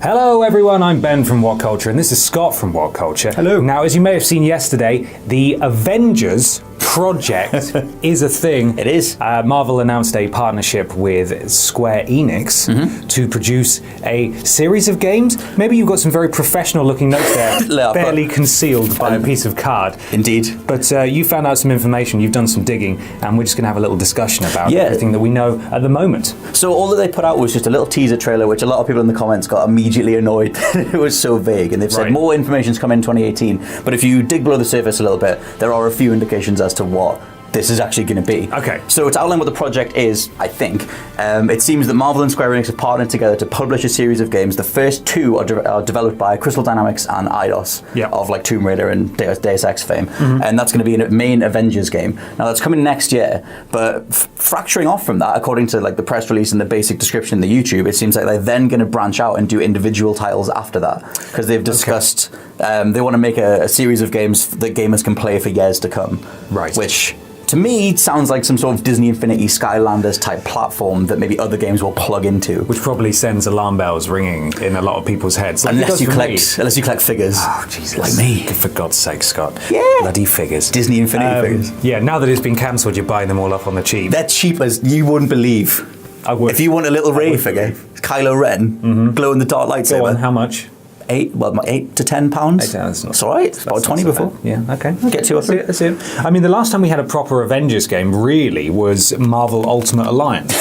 Hello everyone, I'm Ben from What Culture and this is Scott from What Culture. Hello. Now, as you may have seen yesterday, the Avengers project is a thing. It is. Marvel announced a partnership with Square Enix to produce a series of games. Maybe you've got some very professional looking notes there, barely concealed by a piece of card. Indeed. But you found out some information, you've done some digging, and we're just going to have a little discussion about everything that we know at the moment. So all that they put out was just a little teaser trailer, which a lot of people in the comments got immediately annoyed that it was so vague, and they've said more information's come in 2018. But if you dig below the surface a little bit, there are a few indications as to what this is actually going to be. Okay. So it's outlined what the project is, I think. It seems that Marvel and Square Enix have partnered together to publish a series of games. The first two are developed by Crystal Dynamics and Eidos, of like Tomb Raider and Deus Ex fame. And that's going to be a main Avengers game. Now that's coming next year, but fracturing off from that, according to like the press release and the basic description in the YouTube, it seems like they're then going to branch out and do individual titles after that, because they've discussed they want to make a series of games that gamers can play for years to come. Right. Which, to me, sounds like some sort of Disney Infinity Skylanders type platform that maybe other games will plug into. Which probably sends alarm bells ringing in a lot of people's heads. Like unless you collect figures. Oh, Jesus. Like me. For God's sake, Scott. Yeah. Bloody figures. Disney Infinity figures. Yeah, now that it's been cancelled, you're buying them all up on the cheap. They're cheap as you wouldn't believe. I would. If you want a little Rey figure, Kylo Ren, glow in the dark lightsaber. Go on, how much? £8 to £10. That's all right. It's about 20 before. Yeah, okay. Get 2 or 3. That's it. I mean, the last time we had a proper Avengers game really was Marvel Ultimate Alliance.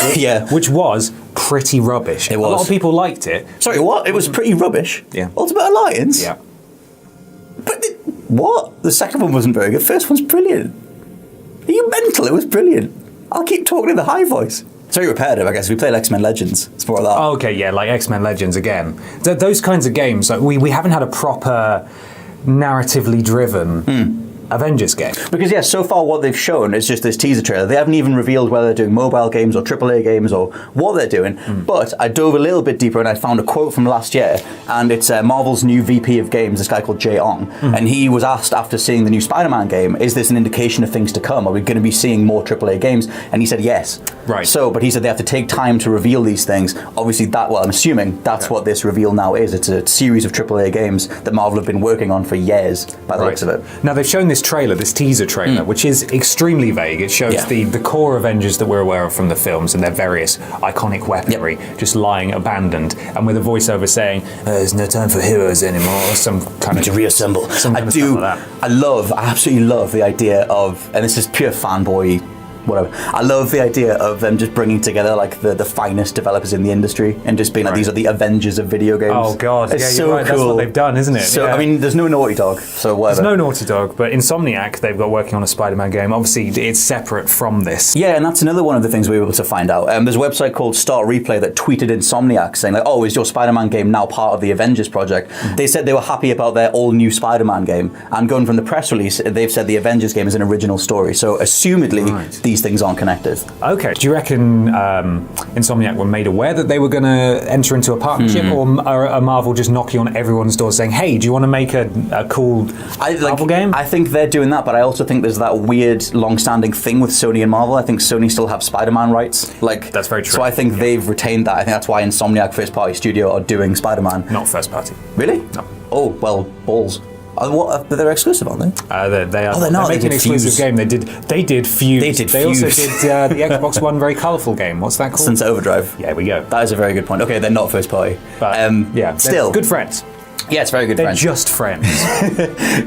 Which was pretty rubbish. It was. A lot of people liked it. Sorry, what? It was pretty rubbish? Yeah. Ultimate Alliance? Yeah. But what? The second one wasn't very good. First one's brilliant. Are you mental? It was brilliant. I'll keep talking in the high voice. It's very repetitive, I guess. We played X-Men Legends. It's more of that. Oh, okay, yeah, like X-Men Legends again. Those kinds of games, like we haven't had a proper narratively driven Avengers game. Because, so far what they've shown is just this teaser trailer. They haven't even revealed whether they're doing mobile games or AAA games or what they're doing. But I dove a little bit deeper and I found a quote from last year, and it's Marvel's new VP of games, this guy called Jay Ong. And he was asked after seeing the new Spider-Man game, is this an indication of things to come? Are we going to be seeing more AAA games? And he said yes. Right. So, but he said they have to take time to reveal these things. Obviously I'm assuming that's what this reveal now is. It's a series of AAA games that Marvel have been working on for years, by the looks of it. Now, they've shown this trailer, this teaser trailer, which is extremely vague. It shows the core Avengers that we're aware of from the films and their various iconic weaponry just lying abandoned, and with a voiceover saying, there's no time for heroes anymore, or some kind of... to reassemble. I absolutely love the idea of, and this is pure fanboy whatever, I love the idea of them just bringing together like the finest developers in the industry and just being like, these are the Avengers of video games. Oh god, it's so you're right. cool. That's what they've done, isn't it? So I mean, there's no Naughty Dog, so whatever. There's no Naughty Dog, but Insomniac, they've got working on a Spider-Man game. Obviously, it's separate from this. Yeah, and that's another one of the things we were able to find out. There's a website called Start Replay that tweeted Insomniac saying like, oh, is your Spider-Man game now part of the Avengers project? They said they were happy about their all-new Spider-Man game, and going from the press release, they've said the Avengers game is an original story, so assumedly these things aren't connected. Okay. Do you reckon Insomniac were made aware that they were going to enter into a partnership, or are Marvel just knocking on everyone's door saying, hey, do you want to make a cool Marvel game? I think they're doing that, but I also think there's that weird long-standing thing with Sony and Marvel. I think Sony still have Spider-Man rights. Like, that's very true. So I think they've retained that. I think that's why Insomniac First Party Studio are doing Spider-Man. Not first party. Really? No. Oh, well, balls. But they're exclusive, aren't they? They are. Oh, they're not. They're making an exclusive game. They did Fuse. They also did the Xbox One very colourful game. What's that called? Sunset Overdrive. Yeah, we go. That is a very good point. Okay, they're not first party. But, yeah, still good friends. Yeah, it's very good They're friends. just friends.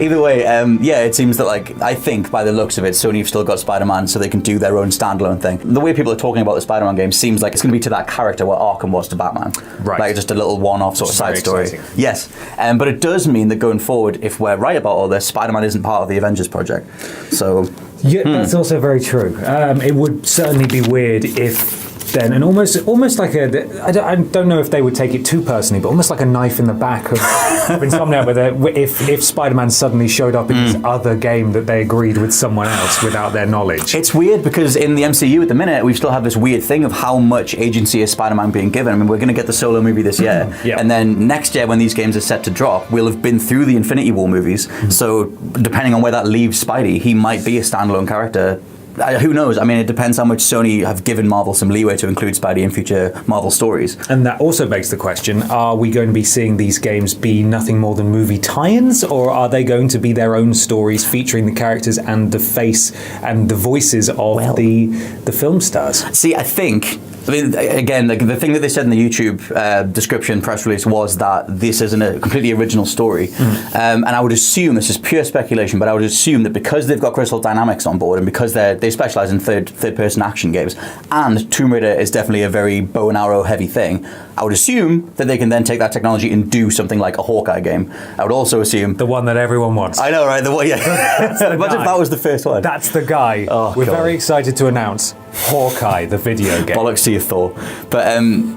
Either way, it seems that, like, I think by the looks of it, Sony have still got Spider-Man so they can do their own standalone thing. The way people are talking about the Spider-Man game seems like it's going to be to that character what Arkham was to Batman. Right. Like just a little one-off sort of side story. Exciting. Yes. But it does mean that going forward, if we're right about all this, Spider-Man isn't part of the Avengers project. So... Yeah, that's also very true. It would certainly be weird if then, and almost like I don't know if they would take it too personally, but almost like a knife in the back of Insomniac, if Spider-Man suddenly showed up in this other game that they agreed with someone else without their knowledge. It's weird because in the MCU at the minute, we still have this weird thing of how much agency is Spider-Man being given. I mean, we're going to get the Solo movie this year, and then next year when these games are set to drop, we'll have been through the Infinity War movies, so depending on where that leaves Spidey, he might be a standalone character who knows? I mean, it depends how much Sony have given Marvel some leeway to include Spidey in future Marvel stories. And that also begs the question, are we going to be seeing these games be nothing more than movie tie-ins, or are they going to be their own stories featuring the characters and the face and the voices of the film stars? See, I mean, again, the thing that they said in the YouTube description press release was that this isn't a completely original story. And I would assume, this is pure speculation, but I would assume that because they've got Crystal Dynamics on board and because they specialize in third-person action games, and Tomb Raider is definitely a very bow and arrow heavy thing, I would assume that they can then take that technology and do something like a Hawkeye game. I would also assume... The one that everyone wants. I know, right? The one, yeah. Imagine if that was the first one. That's the guy. Oh, We're God. very excited to announce Hawkeye, the video game. Bollocks to you, Thor. But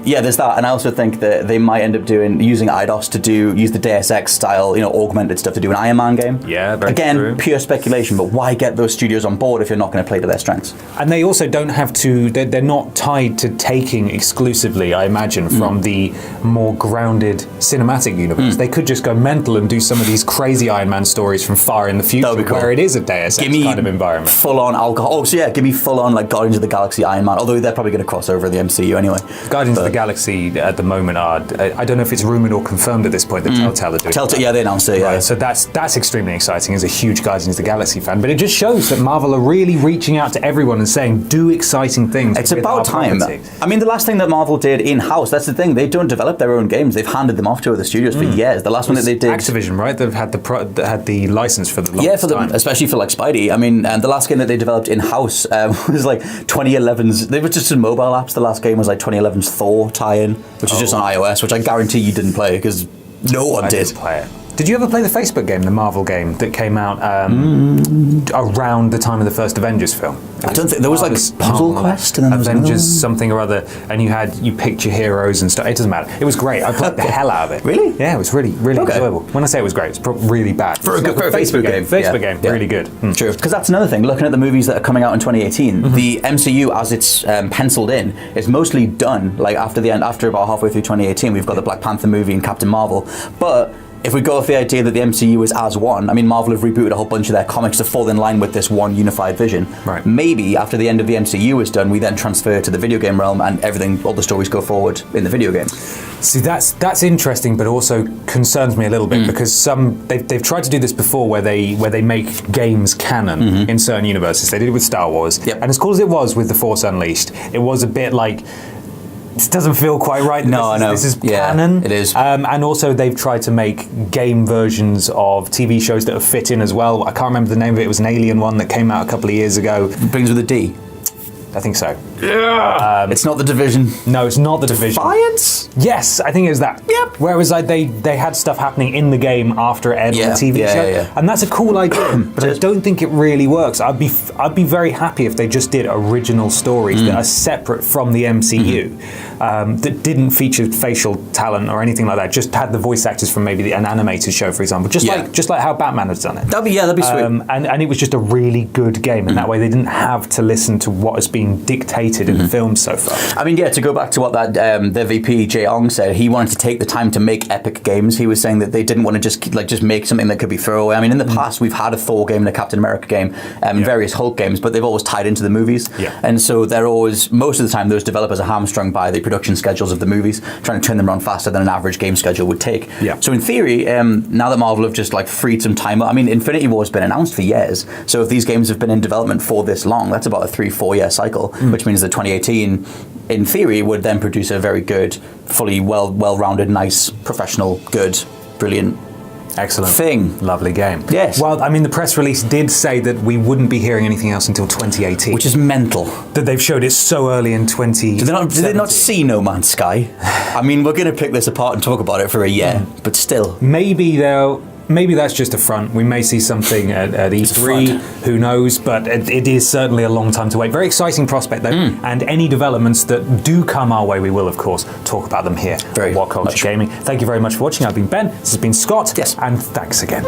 yeah, there's that. And I also think that they might end up using IDOS to use the Deus Ex style, augmented stuff to do an Iron Man game. Yeah, very Again, true. Pure speculation, but why get those studios on board if you're not going to play to their strengths? And they also don't have to, they're not tied to taking exclusively, I imagine, from the more grounded cinematic universe. They could just go mental and do some of these crazy Iron Man stories from far in the future, That'd be cool. where it is a Deus Ex kind of environment. Full on alcohol. Oh, so yeah, give me full on like Guardians of the Galaxy Iron Man, although they're probably going to cross over the MCU anyway. Guardians of the Galaxy at the moment are, I don't know if it's rumoured or confirmed at this point that Telltale are doing Telltale, yeah, they announced it, yeah. Right, so that's extremely exciting as a huge Guardians of the Galaxy fan. But it just shows that Marvel are really reaching out to everyone and saying, do exciting things. It's with about our time. property. I mean, the last thing that Marvel did in-house, that's the thing, they don't develop their own games. They've handed them off to other studios for years. The last one that they did... Activision, right? They've had the license for the longest time. Especially for like Spidey. I mean, the last game that they developed in-house was like 2011's... They were just in mobile apps. The last game was like 2011's Thor tie-in, which is just on iOS, which I guarantee you didn't play because no one did. Didn't play it. Did you ever play the Facebook game, the Marvel game that came out around the time of the first Avengers film? I don't think there was like Puzzle Quest and then Avengers something or other, and you picked your heroes and stuff. It doesn't matter. It was great. I played the hell out of it. Really? Yeah, it was really enjoyable. When I say it was great, it's really bad for a Facebook game. Facebook game, really good. True, because that's another thing. Looking at the movies that are coming out in 2018, the MCU as it's penciled in is mostly done. Like after about halfway through 2018, we've got the Black Panther movie and Captain Marvel, but if we go with the idea that the MCU is as one, I mean, Marvel have rebooted a whole bunch of their comics to fall in line with this one unified vision. Right. Maybe after the end of the MCU is done, we then transfer to the video game realm and all the stories go forward in the video game. See, that's interesting, but also concerns me a little bit because they've tried to do this before, where they make games canon in certain universes. They did it with Star Wars, and as cool as it was with The Force Unleashed, it was a bit like, this doesn't feel quite right. This is canon. It is. And also they've tried to make game versions of TV shows that have fit in as well. I can't remember the name of it. It was an Alien one that came out a couple of years ago. Begins with a D. I think so. Yeah. It's not The Division. No, it's not The Division. Defiance? Yes, I think it was that. Yep. Where it was like they had stuff happening in the game after it aired on the TV show. Yeah. And that's a cool idea, but I don't think it really works. I'd be very happy if they just did original stories that are separate from the MCU, that didn't feature facial talent or anything like that. Just had the voice actors from maybe an animated show, for example. Just like how Batman has done it. That'd be sweet. And it was just a really good game, and that way they didn't have to listen to what has been dictated in the films so far. I mean, to go back to what that the VP Jay Ong said, he wanted to take the time to make epic games. He was saying that they didn't want to just make something that could be throwaway. I mean, in the past we've had a Thor game and a Captain America game, and various Hulk games, but they've always tied into the movies. Yeah. And so they're always, most of the time, those developers are hamstrung by the production schedules of the movies, trying to turn them around faster than an average game schedule would take. Yeah. So in theory, now that Marvel have just freed some time up, I mean, Infinity War has been announced for years. So if these games have been in development for this long, that's about a 3-4 year cycle, which means that 2018, in theory, would then produce a very good, fully well-rounded, nice, professional, good, brilliant, excellent thing. Lovely game. Yes. Well, I mean, the press release did say that we wouldn't be hearing anything else until 2018. Which is mental. That they've showed it so early in 2017. Did they not see No Man's Sky? I mean, we're going to pick this apart and talk about it for a year, but still. Maybe that's just a front. We may see something at E3, who knows, but it is certainly a long time to wait. Very exciting prospect, though, and any developments that do come our way, we will, of course, talk about them here at What Culture Gaming. Thank you very much for watching. I've been Ben, this has been Scott, and thanks again.